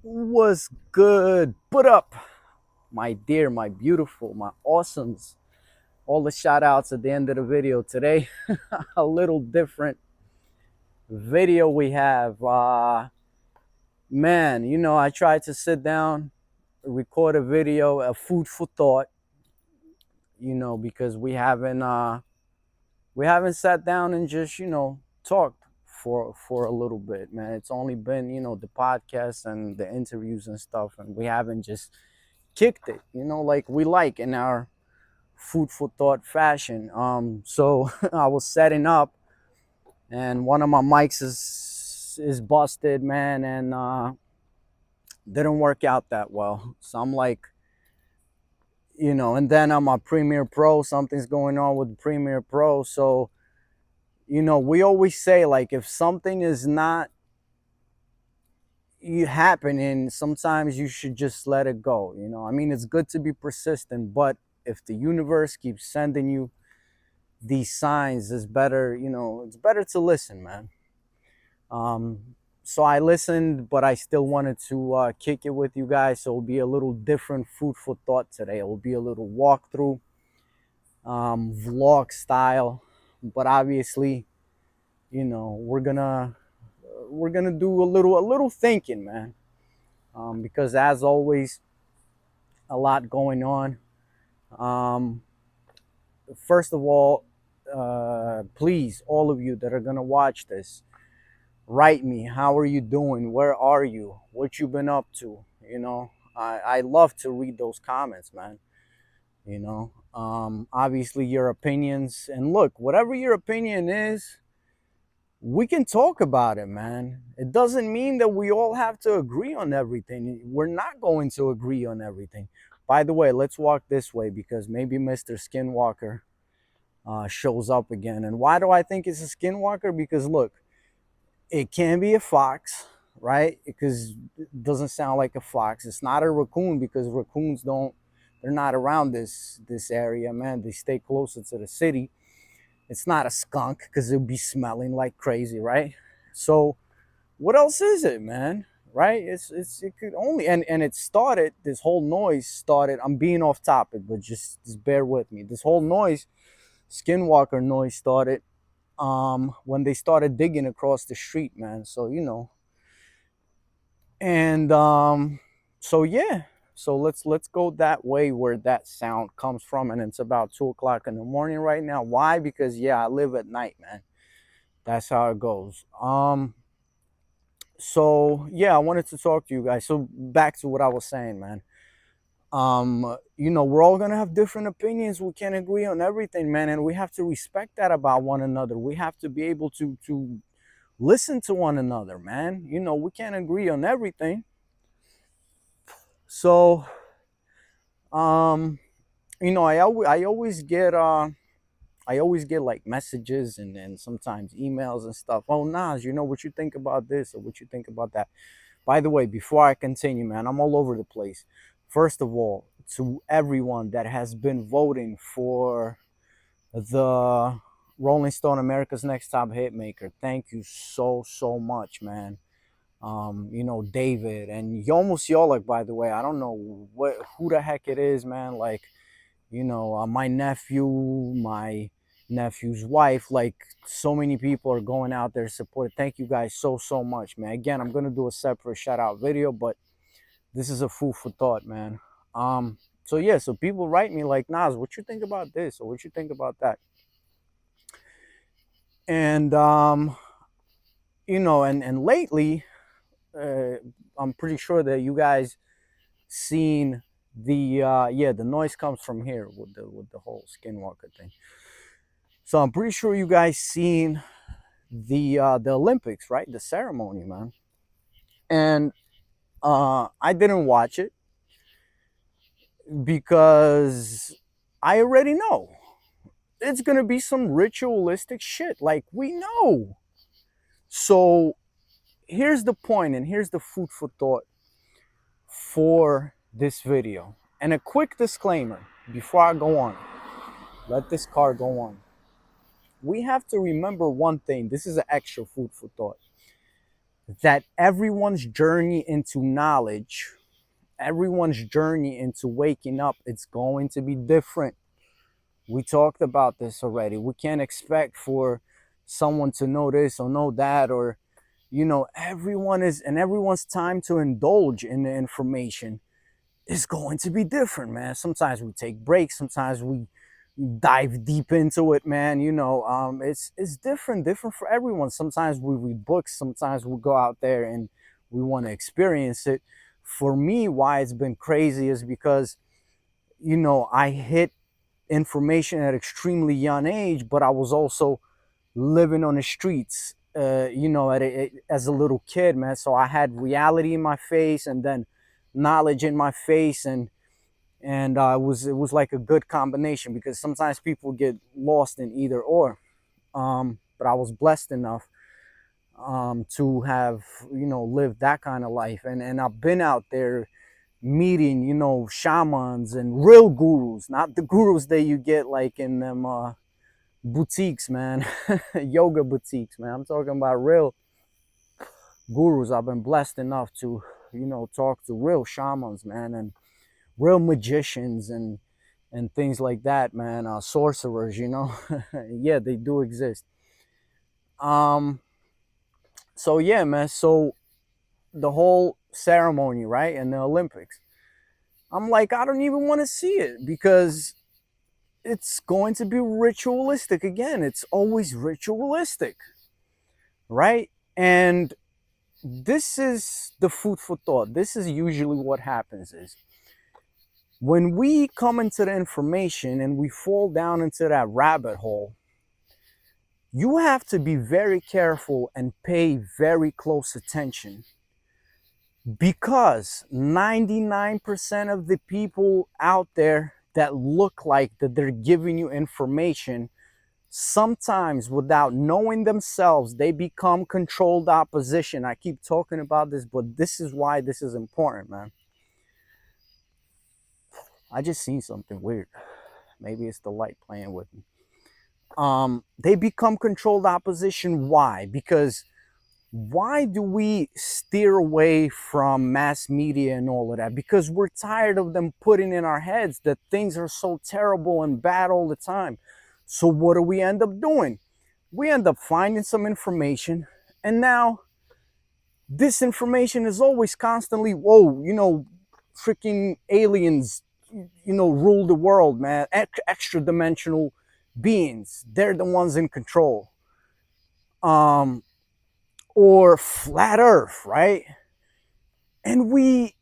Was good? Put up, my dear, my beautiful, my awesomes. All the shout outs at the end of the video today. A little different video we have. Man, I tried to sit down, record a video, a food for thought, because we haven't sat down and just, talked for a little bit, man. It's only been, the podcast and the interviews and stuff, and we haven't just kicked it, like we like in our food for thought fashion. So I was setting up, and one of my mics is busted, man, and didn't work out that well. So I'm like, and then I'm a Premiere Pro. Something's going on with Premiere Pro. So we always say, like, if something is not happening, sometimes you should just let it go. I mean, it's good to be persistent, but if the universe keeps sending you these signs, it's better, it's better to listen, man. So I listened, but I still wanted to kick it with you guys. So it'll be a little different food for thought today. It will be a little walkthrough, vlog style, but obviously, we're gonna do a little thinking, man. Because as always, a lot going on. Um, First of all, please, all of you that are gonna watch this, write me. How are you doing? Where are you? What you been up to? I love to read those comments, man. Obviously your opinions, and look, whatever your opinion is, we can talk about it, man. It doesn't mean that we all have to agree on everything. We're not going to agree on everything. By the way, let's walk this way because maybe Mr. Skinwalker shows up again. And why do I think it's a Skinwalker? Because look, it can be a fox, right? Because it doesn't sound like a fox. It's not a raccoon because raccoons they're not around this area, man. They stay closer to the city. It's not a skunk because it'll be smelling like crazy, right? So what else is it, man? Right? It could only, and it started, this whole noise started. I'm being off topic, but just bear with me. This whole noise, Skinwalker noise, started when they started digging across the street, man. So and so yeah, so let's go that way where that sound comes from. And it's about 2 o'clock in the morning right now. Why? Because yeah, I live at night, man. That's how it goes. So yeah, I wanted to talk to you guys. So back to what I was saying, man. We're all gonna have different opinions. We can't agree on everything, man, and we have to respect that about one another. We have to be able to listen to one another, man. We can't agree on everything. So I always get like messages and sometimes emails and stuff. Oh, Nas, what you think about this or what you think about that. By the way, before I continue, man, I'm all over the place. First of all, to everyone that has been voting for the Rolling Stone America's Next Top Hitmaker, thank you so much, man. David and Yomus Yolik, by the way. I don't know who the heck it is, man. Like, my nephew, my nephew's wife, like so many people are going out there support. Thank you guys so much, man. Again, I'm gonna do a separate shout out video, but this is a food for thought, man. So yeah, so people write me like, Nas, what you think about this or what you think about that? And and lately, uh, I'm pretty sure that you guys seen the noise comes from here with the whole Skinwalker thing. So I'm pretty sure you guys seen the Olympics, right? The ceremony, man. And I didn't watch it because I already know it's gonna be some ritualistic shit, like we know. So here's the point, and here's the food for thought for this video. And a quick disclaimer before I go on. Let this car go on. We have to remember one thing. This is an extra food for thought. that everyone's journey into knowledge, everyone's journey into waking up, it's going to be different. We talked about this already. We can't expect for someone to know this or know that, or everyone's time to indulge in the information is going to be different, man. Sometimes we take breaks, sometimes we dive deep into it, man. It's different for everyone. Sometimes we read books, sometimes we go out there and we want to experience it. For me, why it's been crazy is because I hit information at extremely young age, but I was also living on the streets, as a little kid, man. So I had reality in my face, and then knowledge in my face, and it was like a good combination, because sometimes people get lost in either or. But I was blessed enough to have lived that kind of life, and I've been out there meeting shamans and real gurus, not the gurus that you get like in them boutiques, man. Yoga boutiques, man. I'm talking about real gurus. I've been blessed enough to talk to real shamans, man, and real magicians and things like that, man. Sorcerers, yeah, they do exist. um so yeah, man. So the whole ceremony, right, and the Olympics, I'm like, I don't even want to see it, because it's going to be ritualistic again. It's always ritualistic, right? And this is the food for thought. This is usually what happens is, when we come into the information and we fall down into that rabbit hole, you have to be very careful and pay very close attention, because 99% of the people out there that look like that they're giving you information, sometimes without knowing themselves, they become controlled opposition. I keep talking about this, but this is why this is important, man. I just seen something weird. Maybe it's the light playing with me. They become controlled opposition. Why? Because why do we steer away from mass media and all of that? Because we're tired of them putting in our heads that things are so terrible and bad all the time. So what do we end up doing? We end up finding some information, and now this information is always constantly, whoa, freaking aliens, rule the world, man. Extra dimensional beings, they're the ones in control. um or flat earth, right? And we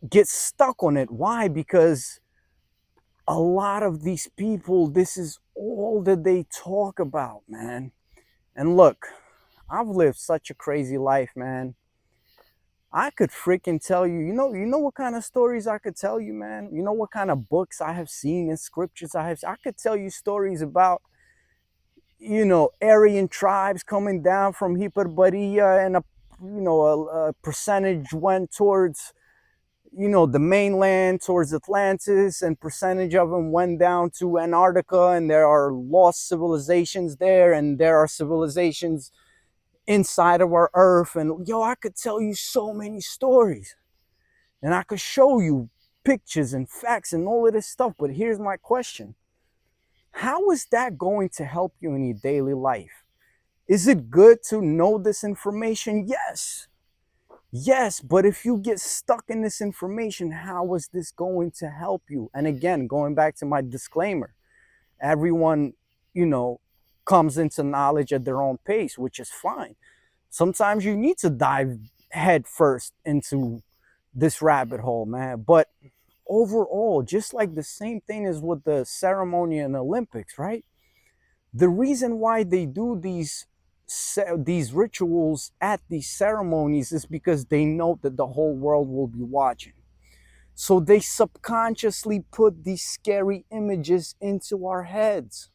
get stuck on it. Why? Because a lot of these people, this is all that they talk about, man. And look, I've lived such a crazy life, man. I could freaking tell you, you know what kind of stories I could tell you, man. You know what kind of books I have seen and scriptures I could tell you stories about, Aryan tribes coming down from Hyperborea, and a percentage went towards, the mainland, towards Atlantis, and percentage of them went down to Antarctica, and there are lost civilizations there, and there are civilizations inside of our earth. And I could tell you so many stories, and I could show you pictures and facts and all of this stuff. But here's my question: how is that going to help you in your daily life? Is it good to know this information? Yes. Yes, but if you get stuck in this information, how is this going to help you? And again, going back to my disclaimer, everyone, you know, comes into knowledge at their own pace, which is fine. Sometimes you need to dive head first into this rabbit hole, man. But overall, just like the same thing as with the ceremony and Olympics, right? The reason why they do these rituals at these ceremonies is because they know that the whole world will be watching. So they subconsciously put these scary images into our heads.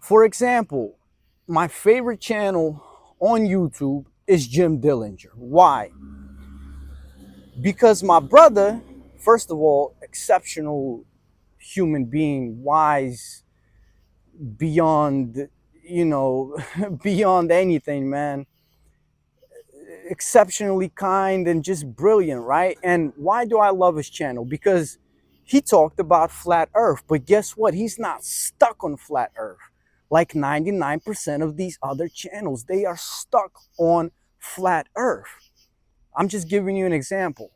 For example, my favorite channel on YouTube is Jim Dillinger. Why? Because my brother, first of all, exceptional human being, wise beyond, beyond anything, man. exceptionally kind and just brilliant, right? And why do I love his channel? Because he talked about flat earth, but guess what? He's not stuck on flat earth like 99% of these other channels. They are stuck on flat earth. I'm just giving you an example.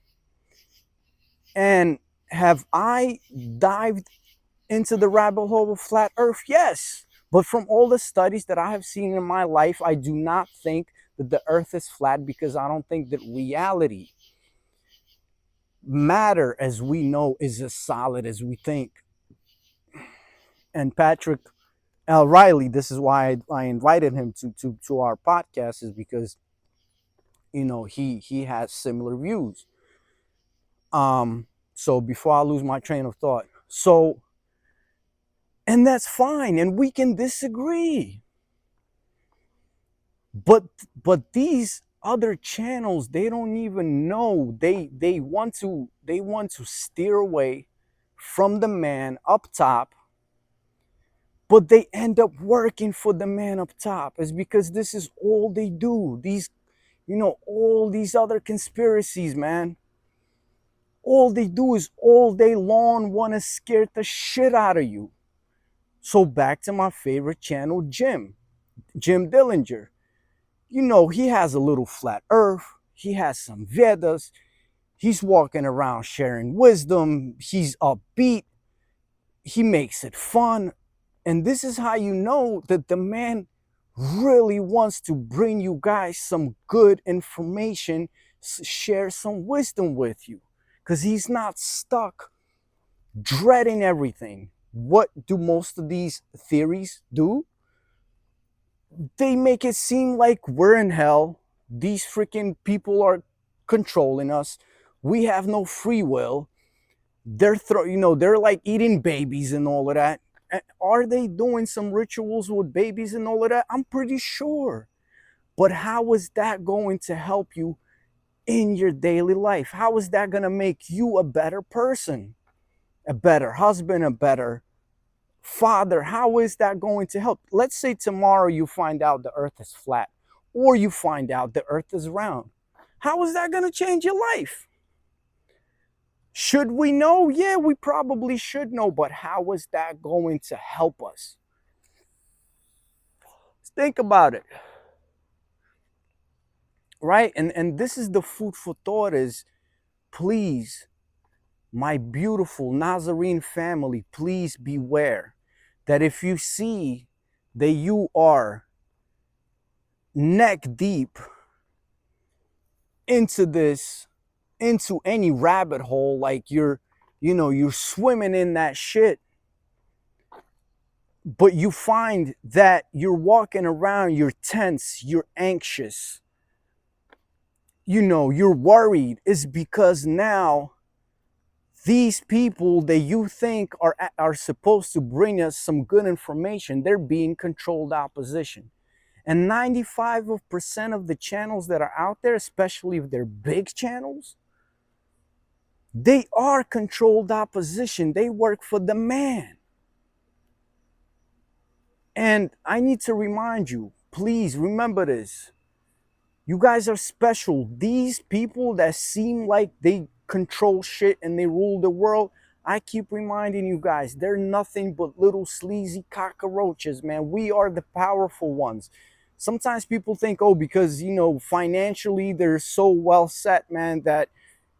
And have I dived into the rabbit hole of flat earth? Yes. But from all the studies that I have seen in my life, I do not think that the earth is flat, because I don't think that reality, matter as we know, is as solid as we think. And Patrick L. Riley, this is why I invited him to our podcast, is because, you know, he has similar views. So before I lose my train of thought. So, and that's fine, and we can disagree. But these other channels, they don't even know. They want to steer away from the man up top, but they end up working for the man up top. Is because this is all they do. These, you know, all these other conspiracies, man. All they do is all day long want to scare the shit out of you. So back to my favorite channel, Jim Dillinger. You know, he has a little flat earth. He has some Vedas. He's walking around sharing wisdom. He's upbeat. He makes it fun. And this is how you know that the man really wants to bring you guys some good information, share some wisdom with you, because he's not stuck dreading everything. What do most of these theories do? They make it seem like we're in hell. These freaking people are controlling us. We have no free will. They're like eating babies and all of that. Are they doing some rituals with babies and all of that? I'm pretty sure. But how is that going to help you in your daily life? How is that going to make you a better person, a better husband, a better father? How is that going to help? Let's say tomorrow you find out the earth is flat, or you find out the earth is round. How is that going to change your life? Should we know? Yeah, we probably should know, but how is that going to help us? Think about it. Right? And this is the food for thought, is, please, my beautiful NazareN family, please beware that if you see that you are neck deep into this, into any rabbit hole, like you're swimming in that shit, but you find that you're walking around, you're tense, you're anxious, you're worried, is because now these people that you think are supposed to bring us some good information, they're being controlled opposition. And 95% of the channels that are out there, especially if they're big channels, they are controlled opposition. They work for the man. And I need to remind you, please remember this. You guys are special. These people that seem like they control shit and they rule the world, I keep reminding you guys, they're nothing but little sleazy cockroaches, man. We are the powerful ones. Sometimes people think, oh, because, financially they're so well set, man, that,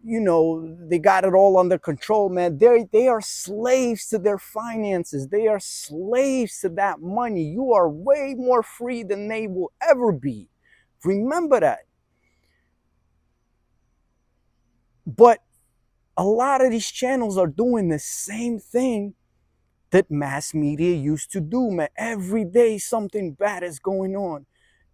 they got it all under control, man. They are slaves to their finances. They are slaves to that money. You are way more free than they will ever be. Remember that. But a lot of these channels are doing the same thing that mass media used to do, man. Every day something bad is going on.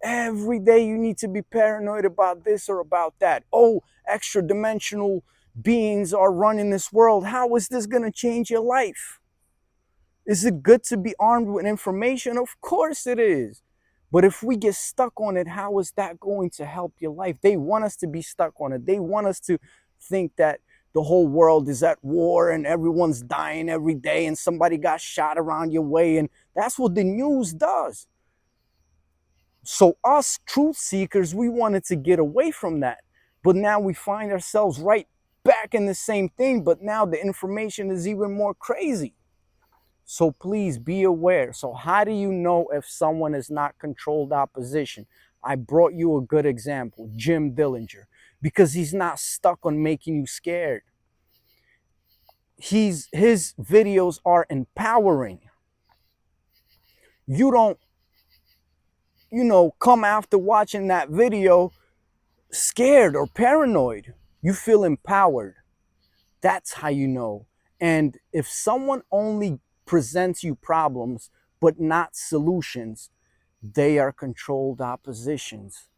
Every day you need to be paranoid about this or about that. Oh, extra dimensional beings are running this world. How is this going to change your life? Is it good to be armed with information? Of course it is. But if we get stuck on it, how is that going to help your life? They want us to be stuck on it. They want us to think that the whole world is at war and everyone's dying every day and somebody got shot around your way. And that's what the news does. So us truth seekers, we wanted to get away from that. But now we find ourselves right back in the same thing, but now the information is even more crazy. So please be aware. So how do you know if someone is not controlled opposition? I brought you a good example, Jim Dillinger, because he's not stuck on making you scared. His videos are empowering. You don't, come after watching that video scared or paranoid. You feel empowered. That's how you know. And if someone only presents you problems but not solutions, they are controlled oppositions.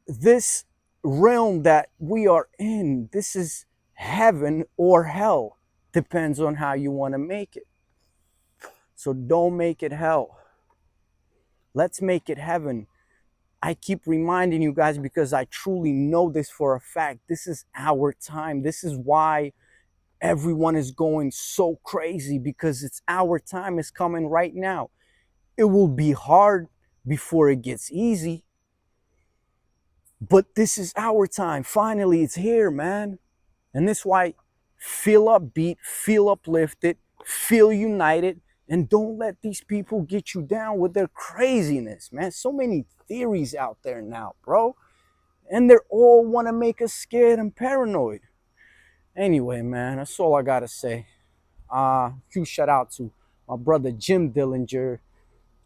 This realm that we are in, this is heaven or hell. Depends on how you want to make it. So don't make it hell. Let's make it heaven. I keep reminding you guys because I truly know this for a fact. This is our time. This is why everyone is going so crazy, because it's our time is coming right now. It will be hard before it gets easy, but this is our time. Finally, it's here, man. And this is why feel upbeat, feel uplifted, feel united, and don't let these people get you down with their craziness, man. So many theories out there now, bro. And they all want to make us scared and paranoid. Anyway, man, that's all I gotta say. Huge shout out to my brother Jim Dillinger,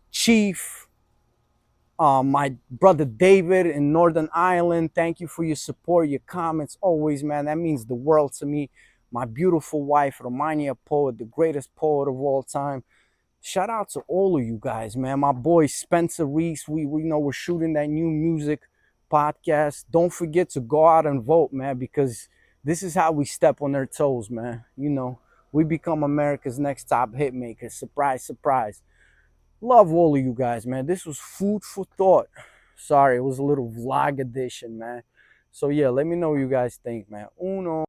Chief, my brother David in Northern Ireland. Thank you for your support, your comments, always, man. That means the world to me. My beautiful wife, Romaniya poet, the greatest poet of all time. Shout out to all of you guys, man. My boy Spencer Reese. We know we're shooting that new music podcast. Don't forget to go out and vote, man, because this is how we step on their toes, man. We become America's next top hit maker. Surprise, surprise. Love all of you guys, man. This was food for thought. Sorry, it was a little vlog edition, man. So yeah, let me know what you guys think, man. Uno.